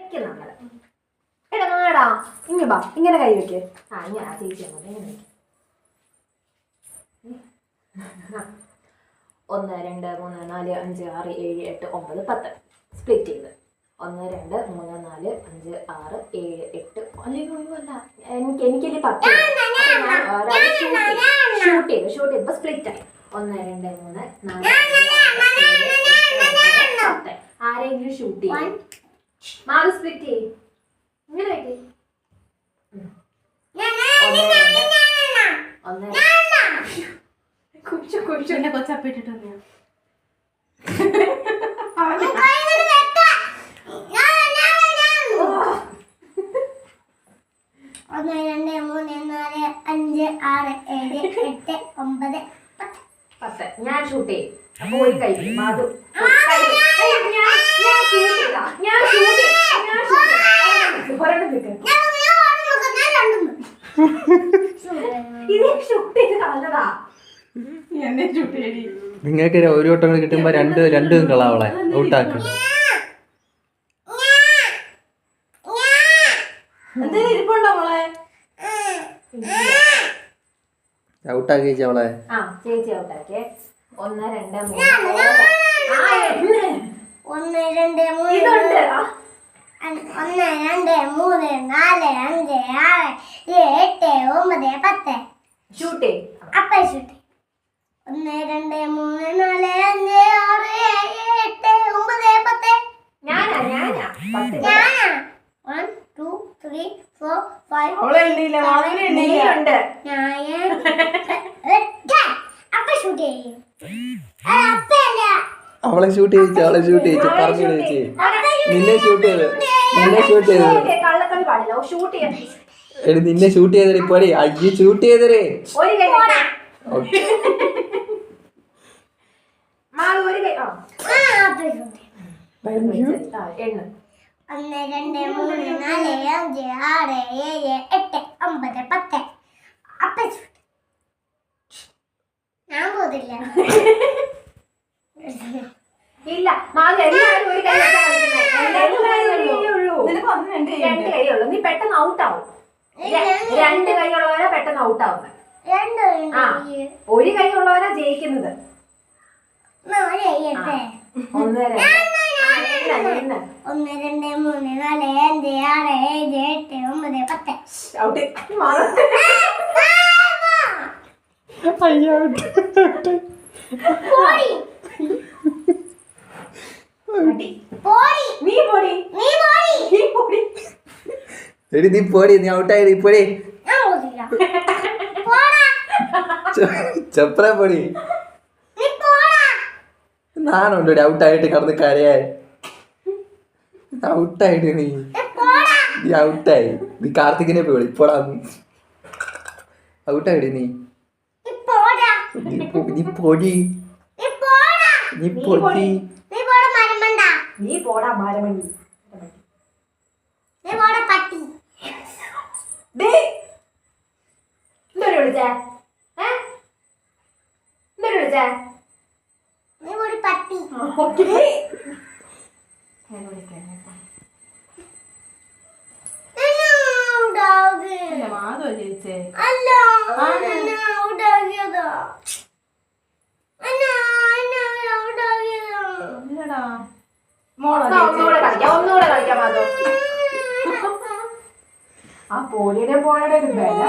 വെക്ക് നമ്മള്. എടാ മാടാ ഇങ്ങ ബാ, ഇങ്ങനെ കൈ വെക്ക്. ആ ഇങ്ങനെ ചേച്ചി ഇങ്ങനെ വെക്ക്. 1 2 3 4 5 6 7 8 9 10 സ്പ്ലിറ്റ് ചെയ്ത് 1 2 3 4 5 6 7 8 അല്ലെങ്കിൽ ഒന്നുമല്ല എനിക്കല്ലേ 10 ഷൂട്ട് ചെയ്ത് സ്പ്ലിറ്റ് ആയി. 1 2 3 4 5 ആരെങ്കിലും ഷൂട്ട് ചെയ്യും. മാറി സ്പ്ലിറ്റ് ചെയ്യും. ഇങ്ങനെ വെക്ക്. 1 കുച്ചു എന്നെ കൊച്ചപ്പിട്ടിട്ടുണ്ട്. 1 2 3 4 5 6 7 8 9 10. ഞാൻ ഷൂട്ട് ചെയ്യും. അപ്പൊ ഒരു കൈ മാധു നിങ്ങൾക്ക് ഒരു വട്ടം കിട്ടുമ്പോ രണ്ടും കളാവളെ ഔട്ടാക്കും. ഇരിപ്പുണ്ടോ മോളെ? ഔട്ടാക്കി ചേച്ചി അവളെ. ആ ചേച്ചി ഔട്ടാക്കിയേ. 1 2 3 1 2 3 ഇതുണ്ട്. 1 2 3 4 5 6 7 8 9 10. ഷൂട്ട് ചെയ്യും. അപ്പ ഷൂട്ട് 1 2 3 4 5 6 7 8 9 10. ഞാനാ 1 2 3 4 5 അവളെ ഉണ്ട്. അപ്പ ഷൂട്ട് ചെയ്യും. അപ്പല്ല അവളെ ഷൂട്ട് ചെയ്യിച്ചു പറഞ്ഞു ചേച്ചി. നിന്നെ ഷൂട്ട് ചെയ്ത് കള്ളക്കളി പാടില്ല. ഷൂട്ട് ചെയ്യാൻ എടി നിന്നെ ഷൂട്ട് ചെയ്തേ പോടി. അയ്യ ഷൂട്ട് ചെയ്തേ. ഒരു കൈ മാറി ഒരു കൈ. അപ്പ ഷൂട്ട് എണ്ണ 1 2 3 4 5 6 7 8 9 10. അപ്പ ഷൂട്ട്. ഞാൻ പോതില്ല. ഇല്ല മാറി എല്ലാവരും ഒരു കൈ രണ്ട് കൈയുള്ളൂ. നീ പെട്ടെന്ന് ഔട്ടാവും. 2 കൈയുള്ളവരാ പെട്ടെന്ന് ഔട്ടാവുന്നത്. ആ ഒരു കൈയുള്ളവരാ ജയിക്കുന്നത്. 1 2 3 4 5 6 7 8 9 10. എടി നീ പോടി. നീ ഔട്ടായി പോടി. ചെപ്ര പൊടി. നാനുണ്ട് ഔട്ടായിട്ട് കടന്ന് കരയായി. ഔട്ടായിട്ട് നീ ഔട്ടായി. നീ കാർത്തികിനെ പോയി ഇപ്പോഴാ ഔട്ടായിടി നീ. നീ പൊടി. നീ പോടാ മരമണി. എന്തൊരു വിളിച്ചേ? എന്തൊരു വിളിച്ചേ? ഒന്നുകൂടെ കളിക്കാം അതോ. ആ പോടിയുടെ പോണയുടെ ഒരു ബല.